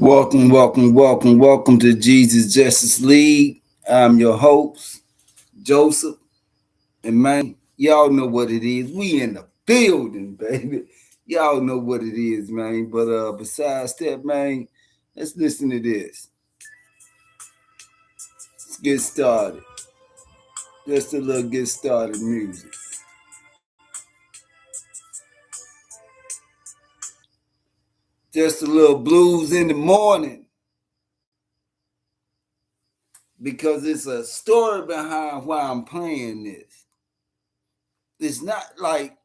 Welcome to Jesus Justice League. I'm your host, Joseph. And man, y'all know what it is. We in the building, baby. Y'all know what it is, man. But besides that, man, let's listen to this. Let's get started. Just a little get started music. Just a little blues in the morning. Because it's a story behind why I'm playing this. It's not like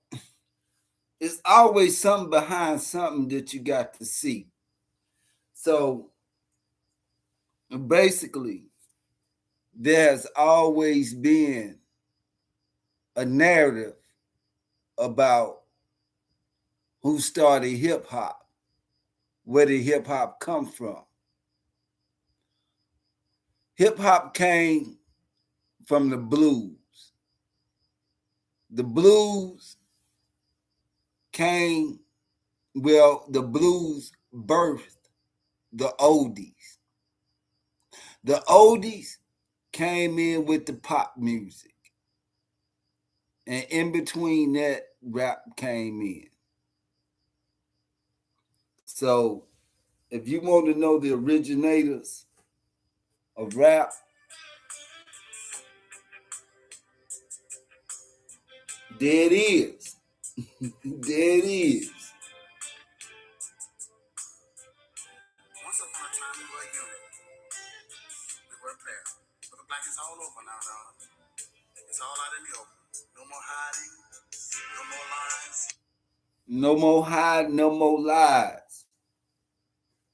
it's always something behind something that you got to see. So basically, there's always been a narrative about who started hip hop, where did hip hop come from. Hip hop came from the blues. The blues came, the blues birthed the oldies. The oldies came in with the pop music. And in between that, rap came in. So if you want to know the originators of rap, there it is. There it is. Once upon a time, we were a unit. We were a pair. But the black is all over now, darling. It's all out in the open. No more hiding. No more lies. No more hide, no more lies.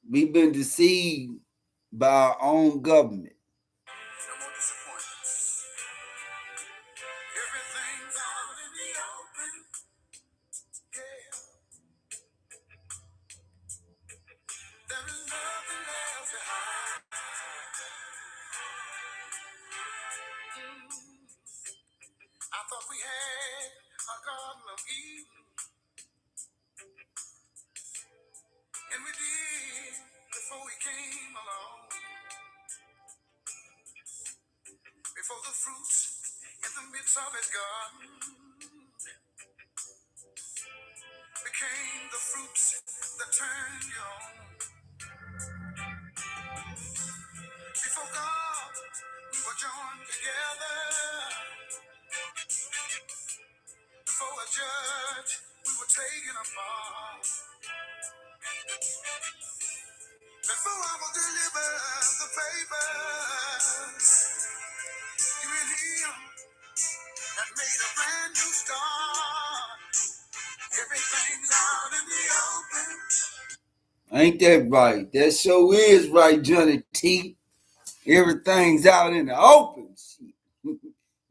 We've been deceived by our own government. No more disappointments. Everything's out in the open. Yeah. There is nothing else to hide. I thought we had a Garden of Eden. And we did before we came along. Before the fruits in the midst of his garden became the fruits that turned you on. Before God, we were joined together. Before a judge, we were taken apart. Before I was delivered the papers, you and him had made a brand new start. Everything's out in the open. Ain't that right? That sure is right, Johnny T. Everything's out in the open.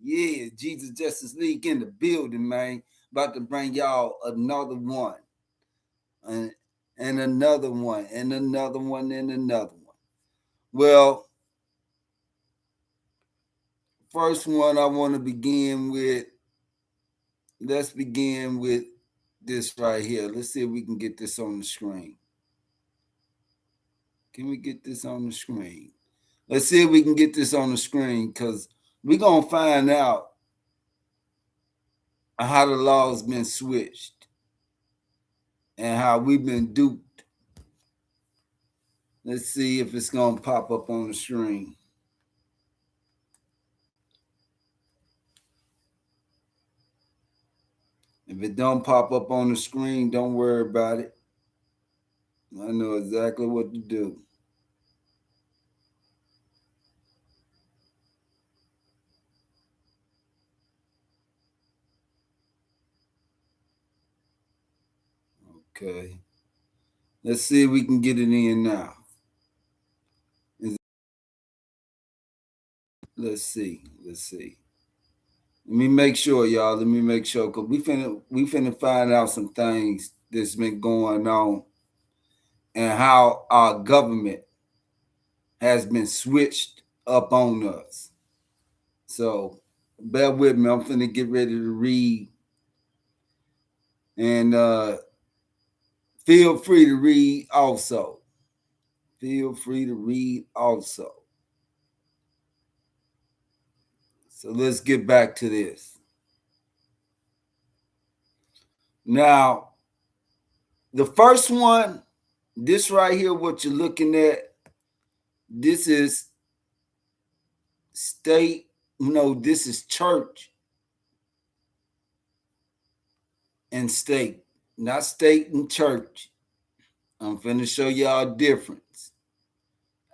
Yeah, Jesus Justice League in the building, man. About to bring y'all another one. And another one, and another one, and another one. Well, first one I want to begin with, let's begin with this right here. Let's see if we can get this on the screen. Can we get this on the screen? Let's see if we can get this on the screen because we're going to find out how the law's been switched and how we've been duped. Let's see if it's going to pop up on the screen. If it don't pop up on the screen, don't worry about it. I know exactly what to do. Okay. Let's see if we can get it in now. Let's see. Let me make sure, y'all. Let me make sure, cause we finna find out some things that's been going on, and how our government has been switched up on us. So bear with me. I'm finna get ready to read, and feel free to read also. Feel free to read also. So let's get back to this. Now, the first one, this right here, what you're looking at, this is state, this is church and state, not state and church. I'm finna show y'all a difference.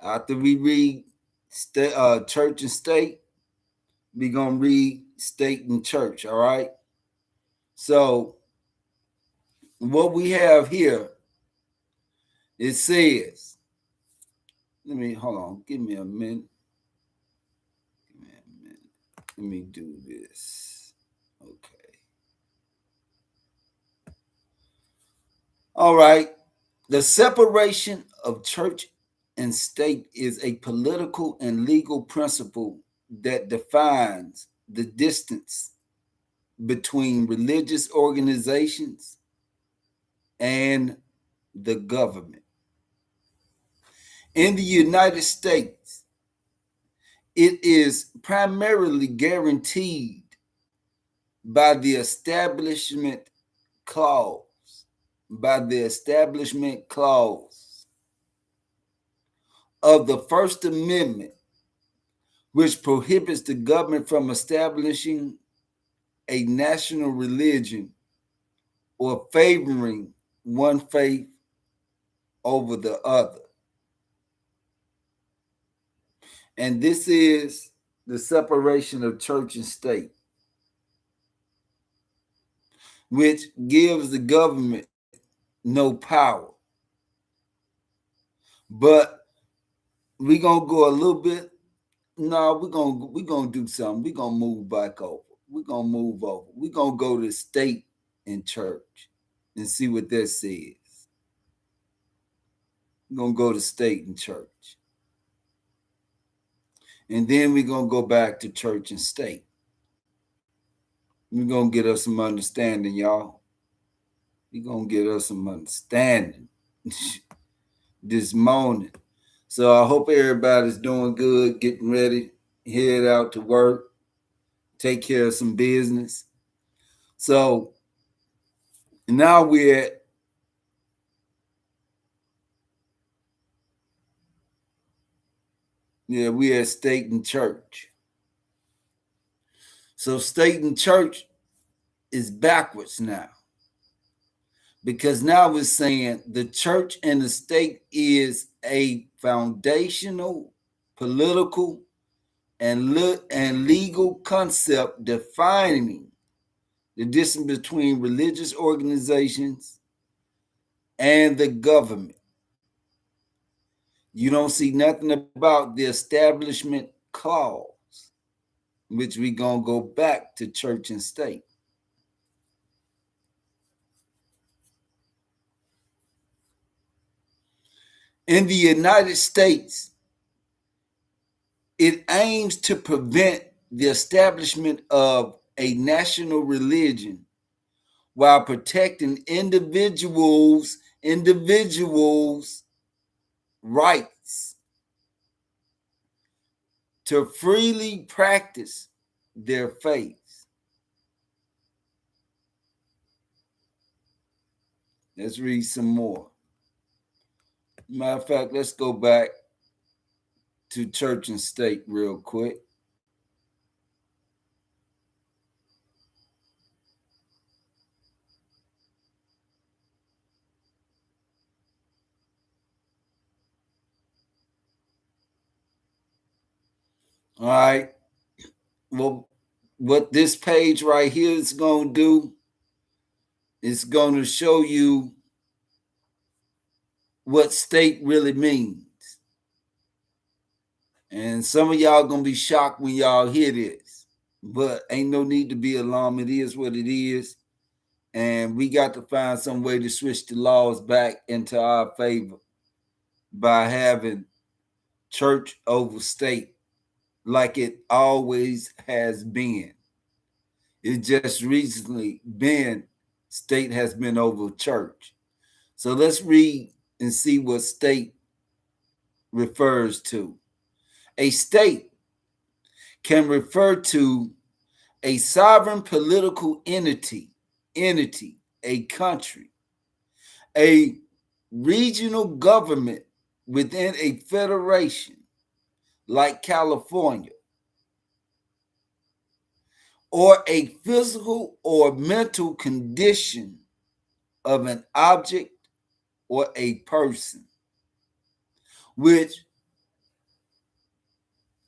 After we read church and state, we're gonna read state and church, all right? So what we have here, it says, hold on, give me a minute. Let me do this. Okay. All right. The separation of church and state is a political and legal principle that defines the distance between religious organizations and the government. In the United States, it is primarily guaranteed by the Establishment Clause. Of the First Amendment, which prohibits the government from establishing a national religion or favoring one faith over the other. And this is the separation of church and state, which gives the government no power. But we're gonna go a little bit. No, we're gonna do something. We're gonna move back over. We're gonna move over. We're gonna go to state and church and see what that says. We're gonna go to state and church. And then we're gonna go back to church and state. We're gonna get us some understanding, y'all. We're gonna get us some understanding this morning. So I hope everybody's doing good, getting ready, head out to work, take care of some business. So now we're at state and church. So state and church is backwards now, because now we're saying the church and the state is a foundational political and legal concept defining the distance between religious organizations and the government. You don't see nothing about the Establishment Clause, which we're going to go back to church and state. In the United States, it aims to prevent the establishment of a national religion while protecting individuals' rights to freely practice their faith. Let's read some more. Matter of fact, let's go back to church and state real quick. All right. Well, what this page right here is going to do is going to show you what state really means. And some of y'all going to be shocked when y'all hear this, but ain't no need to be alarmed. It is what it is. And we got to find some way to switch the laws back into our favor by having church over state like it always has been. It just recently been state has been over church. So let's read and see what state refers to. A state can refer to a sovereign political entity, a country, a regional government within a federation like California, or a physical or mental condition of an object or a person, which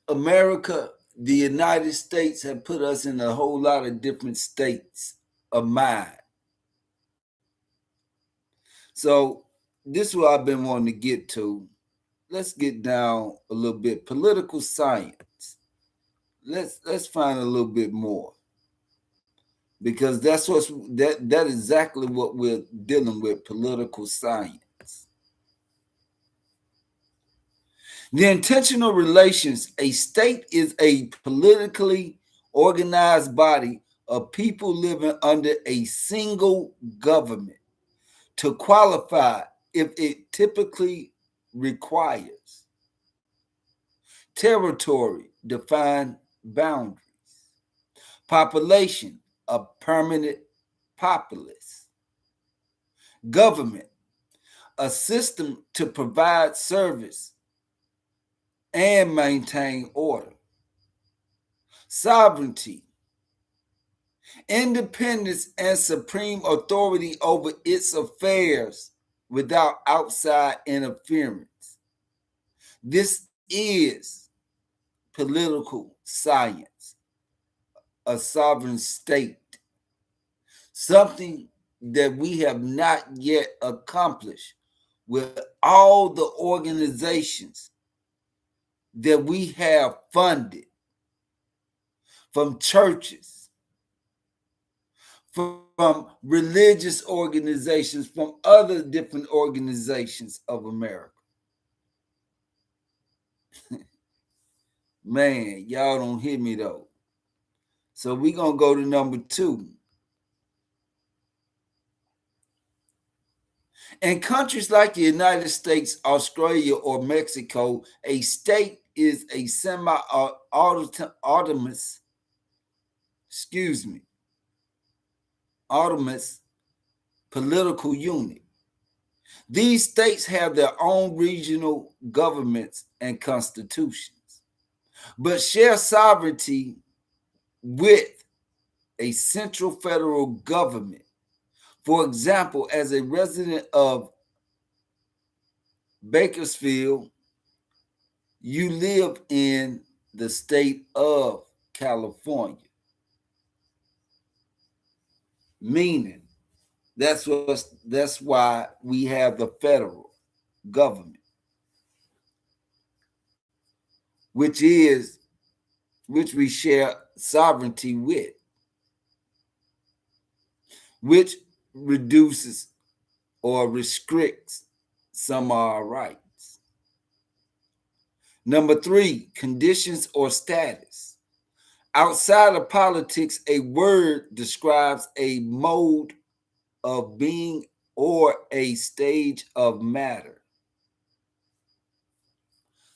America, the United States, have put us in a whole lot of different states of mind. So this is what I've been wanting to get to. Let's get down a little bit. Political science. Let's find a little bit more, because that is exactly what we're dealing with. Political science. The intentional relations. A state is a politically organized body of people living under a single government. To qualify, if it typically requires territory, defined boundaries, population, a permanent populace, government, a system to provide service and maintain order, sovereignty, independence and supreme authority over its affairs without outside interference. This is political science, a sovereign state, something that we have not yet accomplished with all the organizations that we have funded, from churches, from religious organizations, from other different organizations of America. Man, y'all don't hear me though. So we're going to go to number 2. In countries like the United States, Australia, or Mexico, a state is a semi-autonomous, autonomous political unit. These states have their own regional governments and constitutions, but share sovereignty with a central federal government. For example, as a resident of Bakersfield, you live in the state of California. Meaning, that's why we have the federal government, which we share sovereignty with, which reduces or restricts some of our rights. Number 3, conditions or status. Outside of politics, a word describes a mode of being or a stage of matter.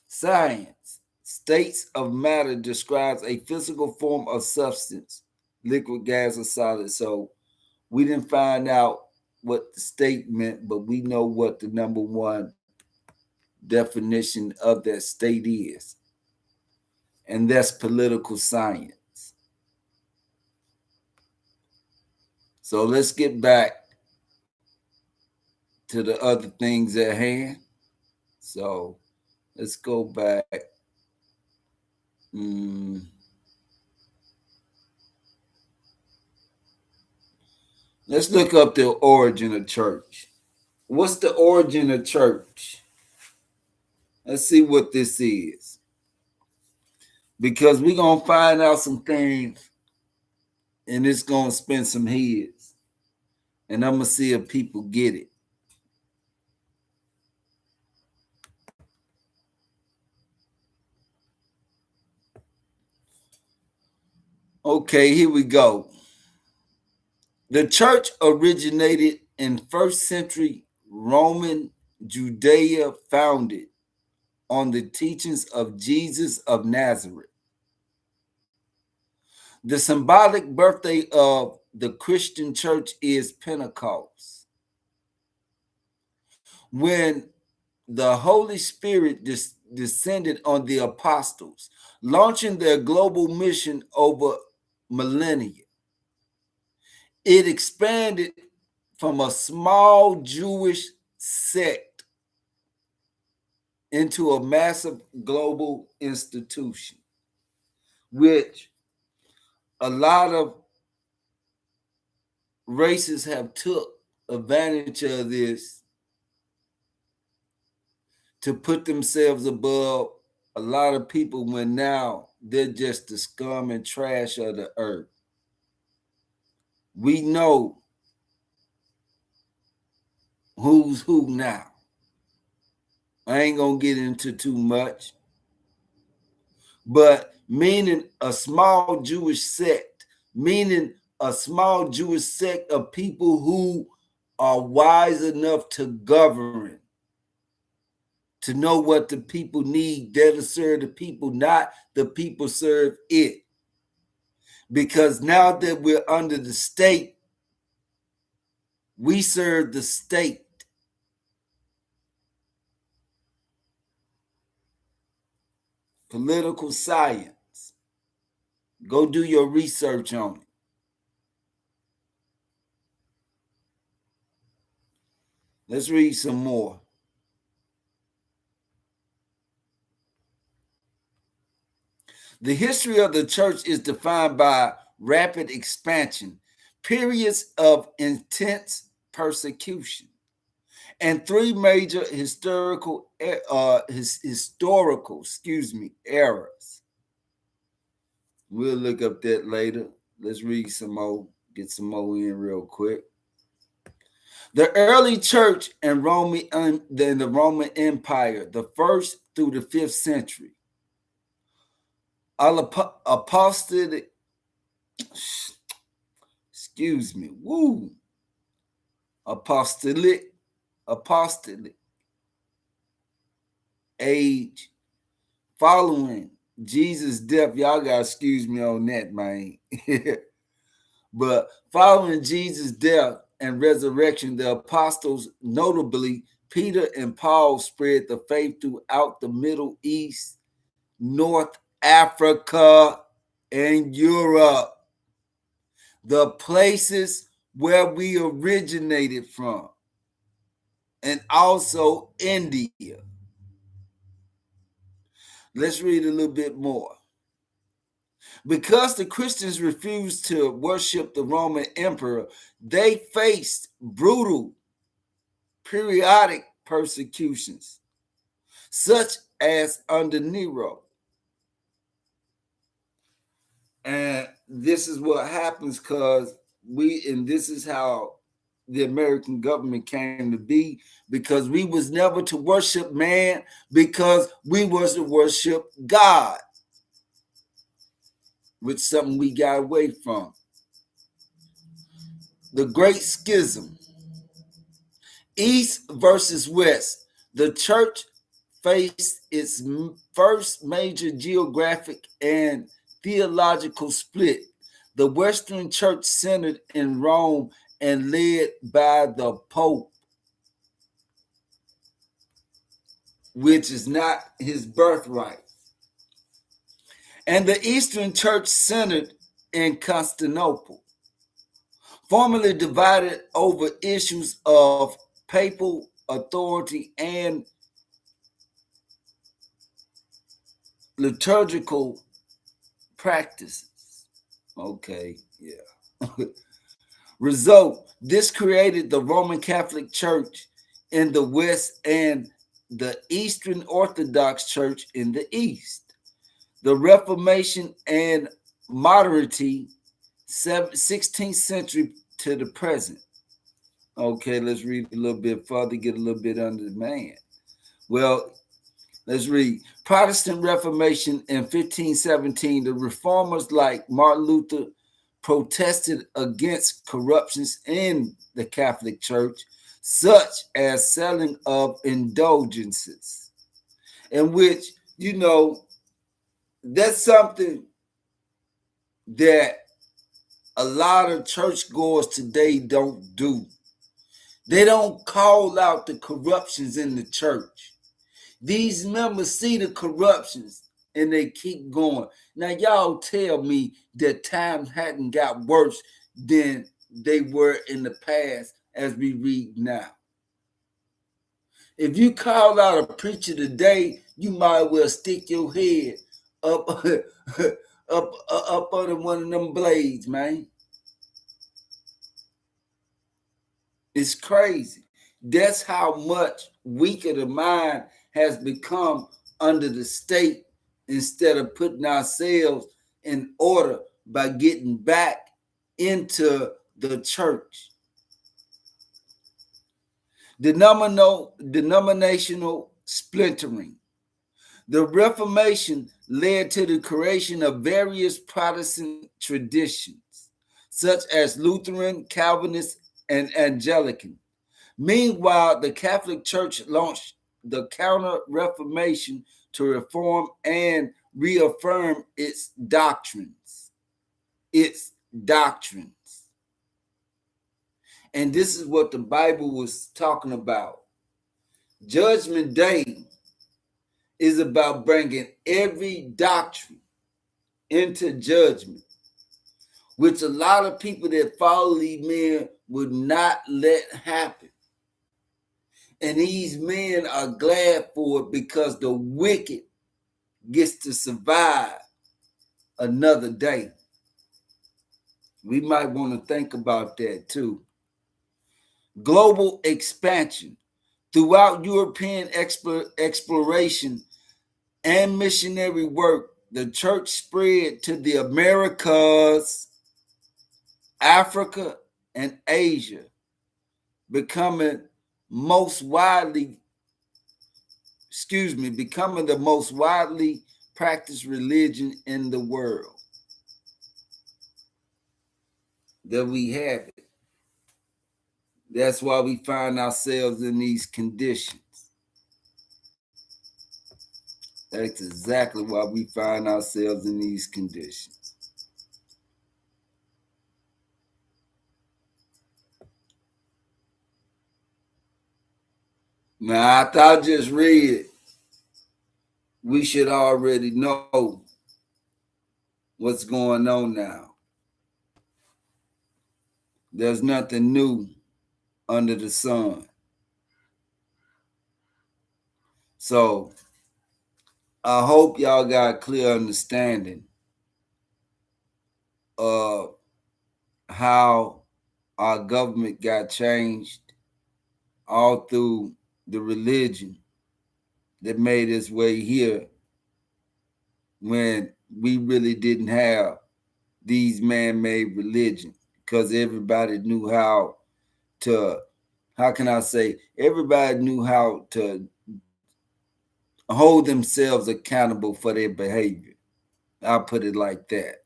Science. States of matter describes a physical form of substance, liquid, gas, or solid. So we didn't find out what the state meant, but we know what the number 1 definition of that state is. And that's political science. So let's get back to the other things at hand. So let's go back. Let's look up the origin of church. What's the origin of church? Let's see what this is. Because we're going to find out some things, and it's going to spin some heads. And I'm going to see if people get it. Okay, here we go. The church originated in 1st century Roman Judea, founded on the teachings of Jesus of Nazareth. The symbolic birthday of the Christian church is Pentecost, when the Holy Spirit descended on the apostles, launching their global mission over millennia. It expanded from a small Jewish sect into a massive global institution, which a lot of races have took advantage of this to put themselves above a lot of people, when now they're just the scum and trash of the earth. We know who's who now. I ain't gonna get into too much, but meaning a small Jewish sect, meaning a small Jewish sect of people who are wise enough to govern, to know what the people need, there to serve the people, not the people serve it. Because now that we're under the state, we serve the state. Political science. Go do your research on it. Let's read some more. The history of the church is defined by rapid expansion, periods of intense persecution, and three major historical eras. We'll look up that later. Let's read some more, get some more in real quick. The early church and the Roman Empire, the 1st through the 5th century. Apostolic age following Jesus' death. Y'all gotta excuse me on that, man. But following Jesus' death and resurrection, the apostles, notably Peter and Paul, spread the faith throughout the Middle East, North Africa, and Europe, the places where we originated from, and also India. Let's read a little bit more. Because the Christians refused to worship the Roman emperor, they faced brutal periodic persecutions, such as under Nero. And this is what happens because this is how the American government came to be, because we was never to worship man, because we was to worship God, which is something we got away from. The Great Schism. East versus West. The church faced its first major geographic and theological split. The Western church centered in Rome and led by the Pope, which is not his birthright. And the Eastern church centered in Constantinople, formerly divided over issues of papal authority and liturgical practices. Okay, yeah. Result, this created the Roman Catholic Church in the West and the Eastern Orthodox Church in the East. The Reformation and modernity, 16th century to the present. Okay, let's read a little bit further, get a little bit under the man. Well, let's read. Protestant Reformation in 1517, the reformers like Martin Luther protested against corruptions in the Catholic Church, such as selling of indulgences, in which, that's something that a lot of churchgoers today don't do. They don't call out the corruptions in the church. These members see the corruptions and they keep going. Now, y'all tell me that times hadn't got worse than they were in the past as we read now. If you call out a preacher today, you might well stick your head up, up under one of them blades, man. It's crazy. That's how much weaker the mind has become under the state, instead of putting ourselves in order by getting back into the church. Denominational splintering. The Reformation led to the creation of various Protestant traditions, such as Lutheran, Calvinist, and Anglican. Meanwhile, the Catholic Church launched the Counter-Reformation to reform and reaffirm its doctrines. And this is what the Bible was talking about. Judgment Day is about bringing every doctrine into judgment, which a lot of people that follow these men would not let happen. And these men are glad for it, because the wicked gets to survive another day. We might want to think about that too. Global expansion. Throughout European exploration and missionary work, the church spread to the Americas, Africa, and Asia, becoming the most widely practiced religion in the world. That we have it. That's why we find ourselves in these conditions. That's exactly why we find ourselves in these conditions. Now, after I just read, we should already know what's going on now. There's nothing new under the sun. So I hope y'all got a clear understanding of how our government got changed all through the religion that made its way here, when we really didn't have these man-made religions, because everybody knew how to, everybody knew how to hold themselves accountable for their behavior. I'll put it like that.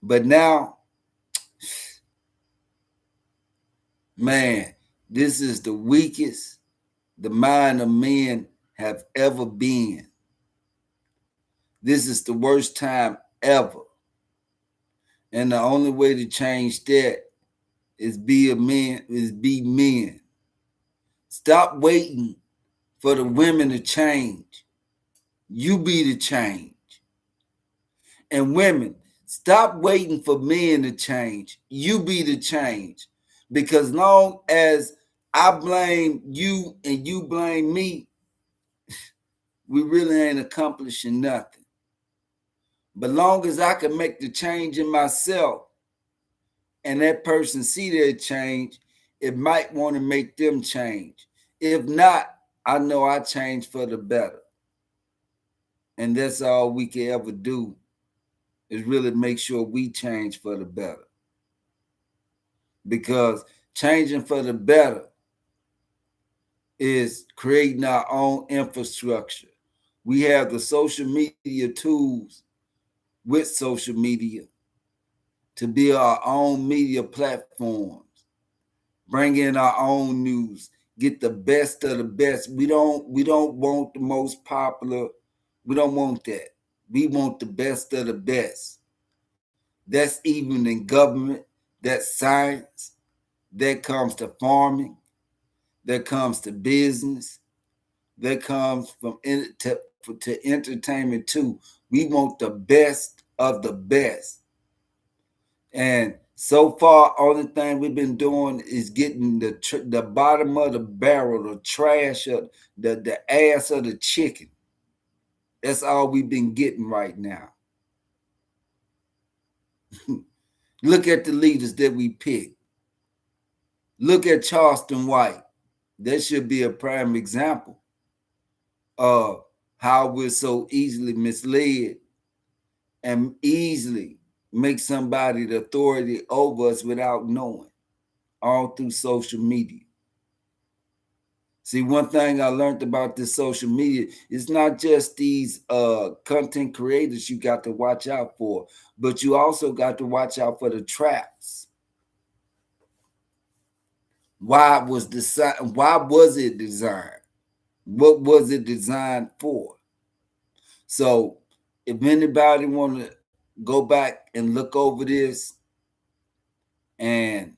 But now, man, this is the weakest the mind of men have ever been. This is the worst time ever. And the only way to change that is be men. Stop waiting for the women to change. You be the change. And women, stop waiting for men to change. You be the change. Because long as I blame you and you blame me, we really ain't accomplishing nothing. But long as I can make the change in myself, and that person see their change, it might want to make them change. If not, I know I change for the better. And that's all we can ever do, is really make sure we change for the better. Because changing for the better is creating our own infrastructure. We have the social media tools with social media to build our own media platforms, bring in our own news, get the best of the best. We don't want the most popular. We don't want that. We want the best of the best. That's even in government, that's science, that comes to farming, that comes to business, that comes to entertainment too. We want the best of the best. And so far, only thing we've been doing is getting the bottom of the barrel, the trash of the ass of the chicken. That's all we've been getting right now. Look at the leaders that we pick. Look at Charleston White. That should be a prime example of how we're so easily misled and easily make somebody the authority over us without knowing, all through social media. See, one thing I learned about this social media is not just these content creators you got to watch out for, but you also got to watch out for the traps. Why was it designed? What was it designed for? So if anybody want to go back and look over this and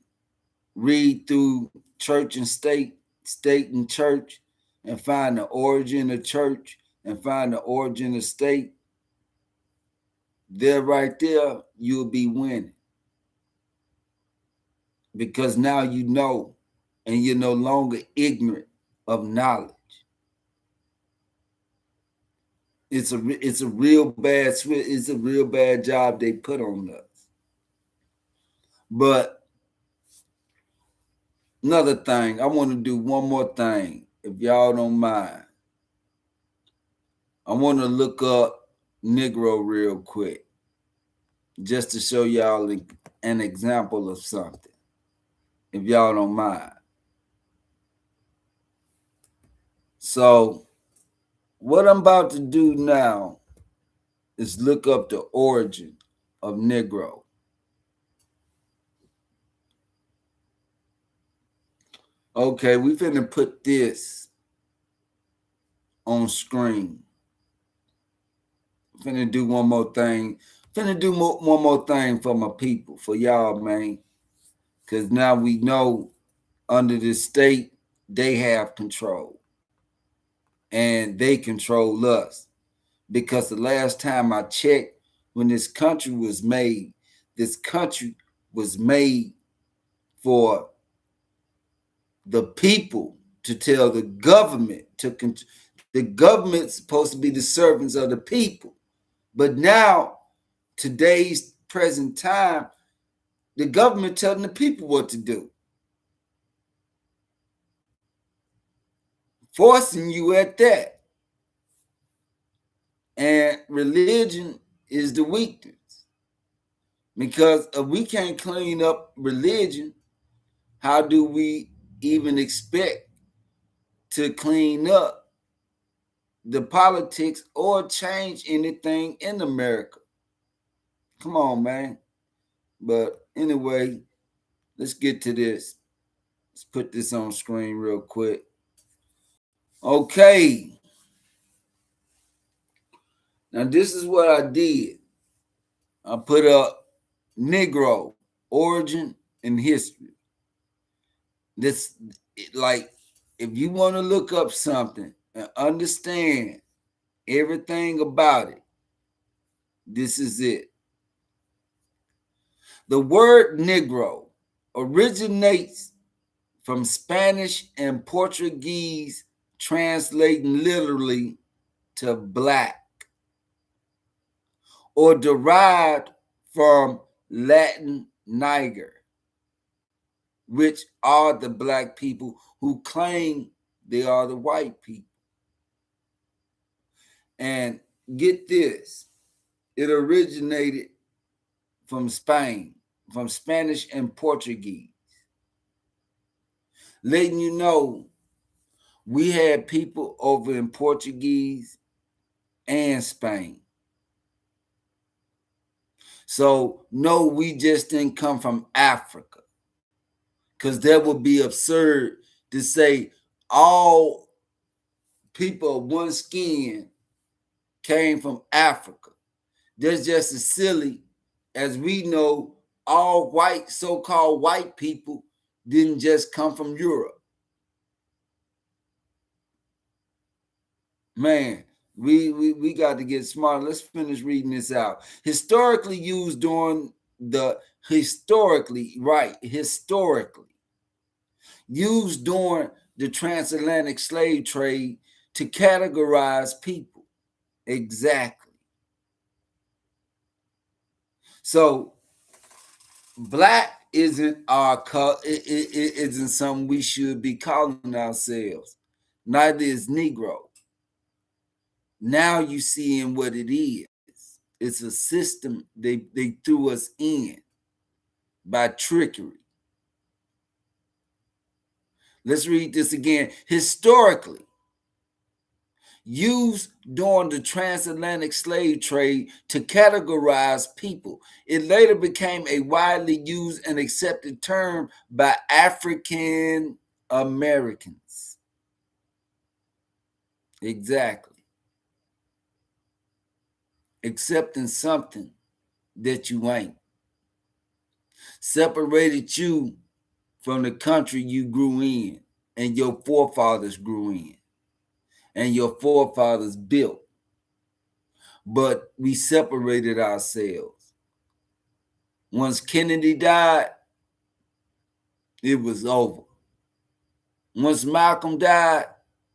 read through church and state, state and church, and find the origin of church and find the origin of state, there right there, you'll be winning. Because now you know, and you're no longer ignorant of knowledge. It's a real bad job they put on us. But another thing, I want to do one more thing, if y'all don't mind. I want to look up Negro real quick, just to show y'all an example of something, if y'all don't mind. So what I'm about to do now is look up the origin of Negro. Okay, we finna put this on screen. Finna do one more thing. One more thing for my people, for y'all, man. Because now we know under the state, they have control. And they control us. Because the last time I checked, when this country was made for the people to tell the government the government's supposed to be the servants of the people. But now, today's present time, the government telling the people what to do. Forcing you at that. And religion is the weakness. Because if we can't clean up religion, how do we even expect to clean up the politics or change anything in America? Come on, man. But anyway, let's get to this. Let's put this on screen real quick. Okay. Now, this is what I did. I put up Negro, origin and history. This, like, if you want to look up something and understand everything about it, this is it. The word Negro originates from Spanish and Portuguese, translating literally to black, or derived from Latin niger, which are the black people who claim they are the white people. And get this, it originated from Spain, from Spanish and Portuguese. Letting you know, we had people over in Portuguese and Spain. So, no, we just didn't come from Africa. Because that would be absurd to say all people of one skin came from Africa. That's just as silly as we know all white, so-called white people didn't just come from Europe. Man, we got to get smart. Let's finish reading this out. Historically used during the historically used during the transatlantic slave trade to categorize people. Exactly. So black isn't our color. It isn't something we should be calling ourselves. Neither is Negro. Now you seeing what it is. It's a system they threw us in by trickery. Let's read this again. Historically, used during the transatlantic slave trade to categorize people. It later became a widely used and accepted term by African Americans. Exactly. Accepting something that you ain't. Separated you from the country you grew in and your forefathers grew in and your forefathers built. But we separated ourselves. Once Kennedy died, it was over. Once Malcolm died,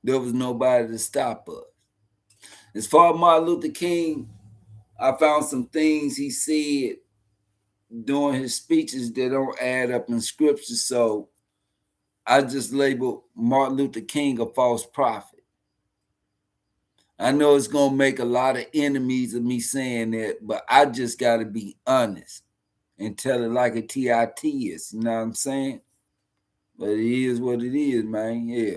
there was nobody to stop us. As far as Martin Luther King, I found some things he said during his speeches that don't add up in scripture, so I just labeled Martin Luther King a false prophet. I know it's going to make a lot of enemies of me saying that, but I just got to be honest and tell it like a TIT is. You know what I'm saying? But it is what it is, man. Yeah.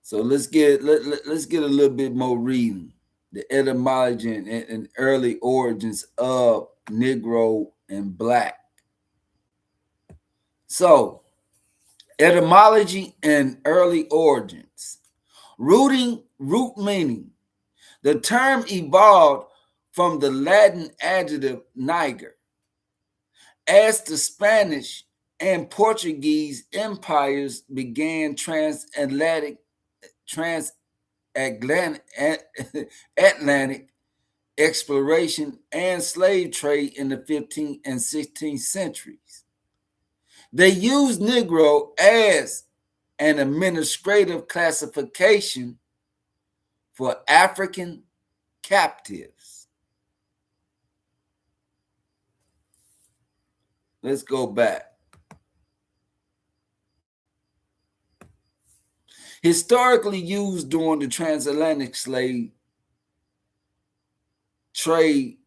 So let's get a little bit more reading. The etymology and early origins of Negro and Black. So, etymology and early origins. Root meaning. The term evolved from the Latin adjective niger. As the Spanish and Portuguese empires began transatlantic exploration and slave trade in the 15th and 16th centuries, they used Negro as an administrative classification for African captives. Let's go back. Historically used during the transatlantic slave trade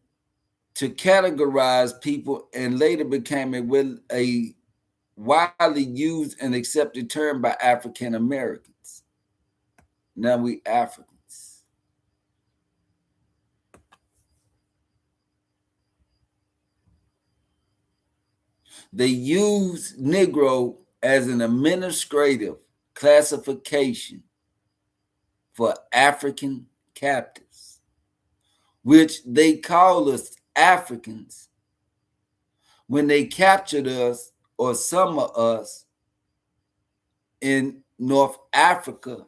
to categorize people and later became a widely used and accepted term by African Americans. Now we Africans. They use Negro as an administrative classification for African captives, which they call us Africans when they captured us or some of us in North Africa,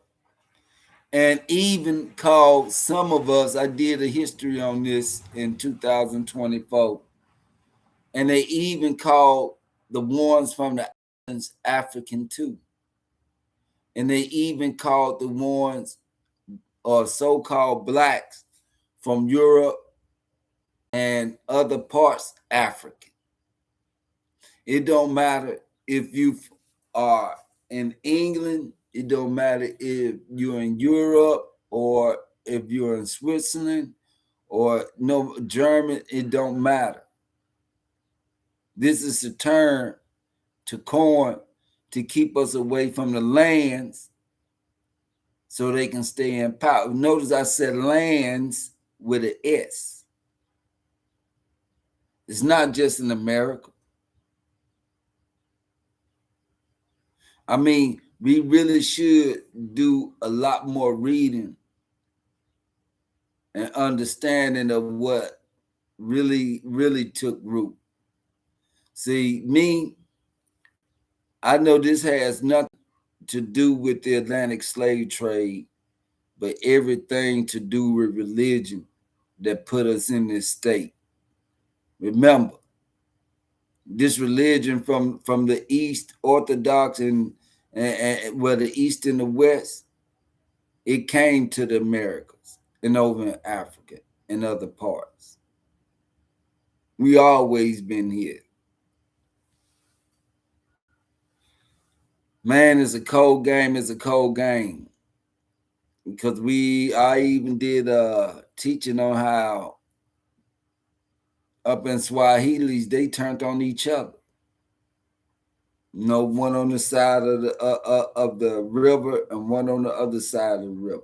and even called some of us, I did a history on this in 2024, and they even called the ones from the islands African too. And they even called the ones or so-called blacks from Europe and other parts African. It don't matter if you are in England, it don't matter if you're in Europe or if you're in Switzerland or no German, it don't matter. This is a term to coin to keep us away from the lands so they can stay in power. Notice I said lands with an S. It's not just in America. I mean, we really should do a lot more reading and understanding of what really took root. See, me, I know this has nothing to do with the Atlantic slave trade, but everything to do with religion that put us in this state. Remember, this religion from the East Orthodox and well, the East and the West, it came to the Americas and over in Africa and other parts. We always been here. Man, it's a cold game. It's a cold game because I even did teaching on how up in Swahilis they turned on each other. You know, one on the side of the river and one on the other side of the river.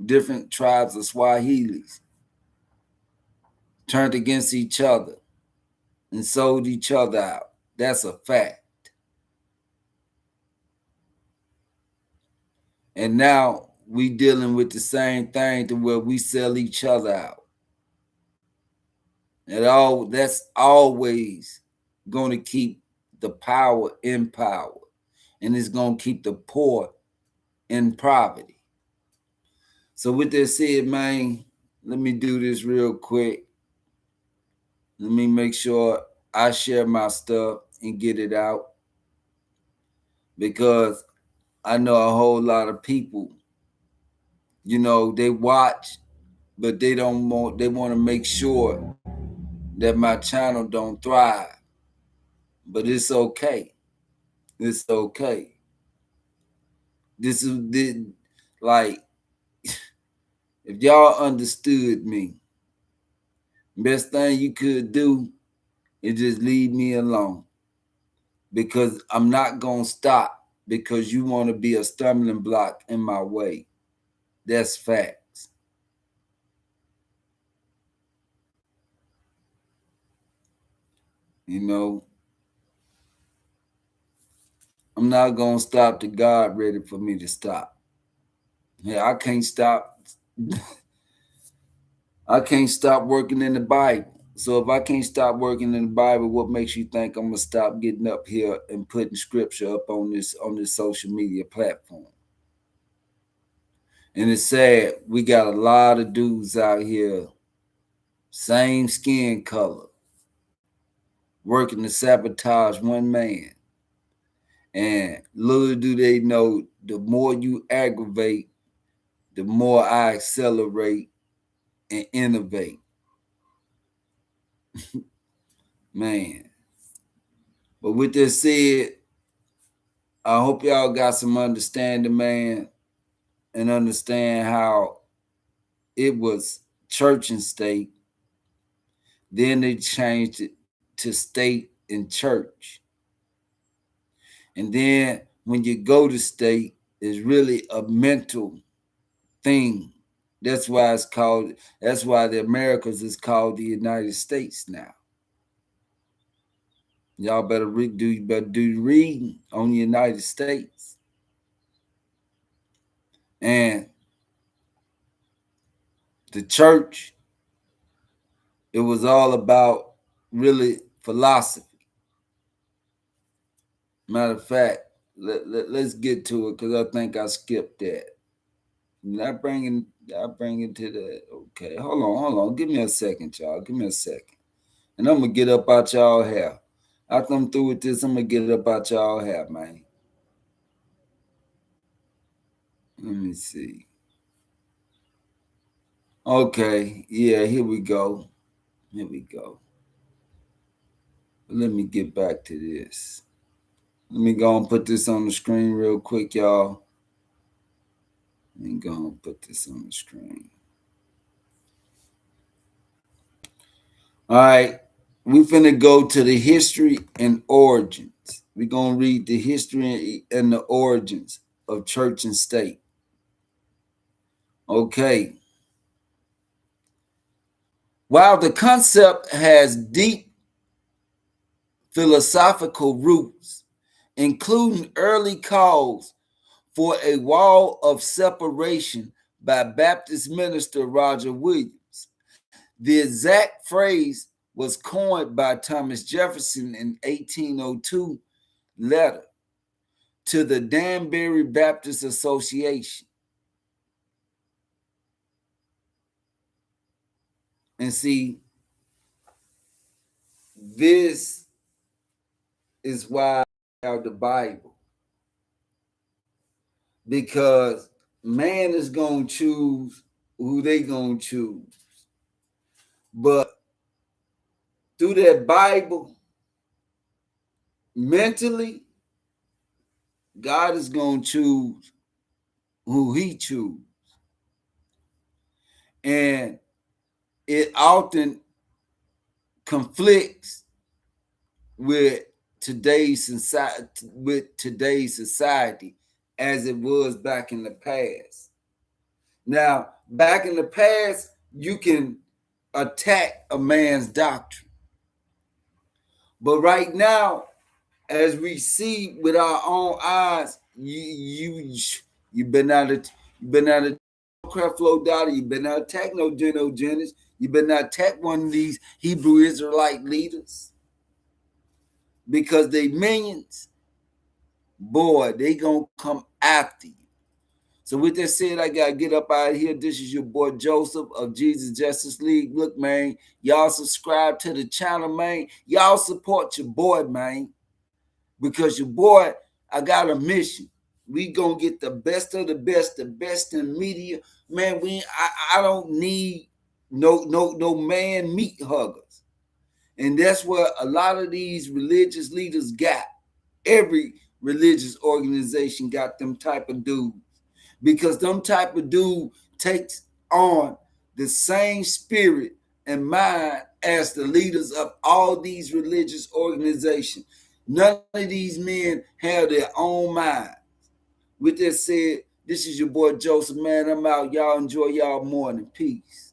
Different tribes of Swahilis turned against each other and sold each other out. That's a fact. And now we dealing with the same thing to where we sell each other out. And that's always going to keep the power in power. And it's going to keep the poor in poverty. So with that said, man, let me do this real quick. Let me make sure I share my stuff and get it out. Because I know a whole lot of people, you know, they watch, but they want to make sure that my channel don't thrive. But it's okay. It's okay. This is like, if y'all understood me, best thing you could do is just leave me alone. Because I'm not going to stop because you want to be a stumbling block in my way. That's facts. You know, I'm not going to stop till God ready for me to stop. Yeah, I can't stop. I can't stop working in the Bible. So if I can't stop working in the Bible, what makes you think I'm gonna stop getting up here and putting scripture up on this social media platform? And it's sad, we got a lot of dudes out here, same skin color, working to sabotage one man. And little do they know, the more you aggravate, the more I accelerate and innovate. Man. But with that said, I hope y'all got some understanding, man, and understand how it was church and state. Then they changed it to state and church. And then when you go to state, it's really a mental thing. That's why the Americas is called the United States now. Y'all better do reading on the United States. And the church, it was all about really philosophy. Matter of fact, let's get to it because I think I skipped that. I bring it to the okay. Hold on. Give me a second, y'all. Give me a second. And I'm gonna get up out y'all hair. After I'm through with this, I'm gonna get up out y'all hair, man. Let me see. Okay, yeah, here we go. Here we go. Let me get back to this. Let me go and put this on the screen real quick, y'all. Let me go and put this on the screen. All right, we finna go to the history and origins. We're gonna read the history and the origins of church and state. Okay. While the concept has deep philosophical roots, including early calls for a wall of separation by Baptist minister Roger Williams. The exact phrase was coined by Thomas Jefferson in 1802 letter to the Danbury Baptist Association. And see, this is why I have the Bible. Because man is going to choose who they going to choose. But through that Bible, mentally, God is going to choose who he chooses. And it often conflicts with today's society as it was back in the past. Now, back in the past, you can attack a man's doctrine. But right now, as we see with our own eyes, you been out of Creflo Dollar, you been out attack no Geno Jennings, you been not attack one of these Hebrew Israelite leaders. Because they minions, boy, they gonna come after you. So with that said, I gotta get up out of here. This is your boy Joseph of Jesus Justice League. Look, man, y'all subscribe to the channel, man. Y'all support your boy, man. Because your boy, I got a mission. We gonna get the best of the best in media. Man, I don't need no man meat huggers. And that's what a lot of these religious leaders got. Every religious organization got them type of dudes. Because them type of dude takes on the same spirit and mind as the leaders of all these religious organizations. None of these men have their own mind. With that said, this is your boy Joseph, man. I'm out. Y'all enjoy y'all morning. Peace.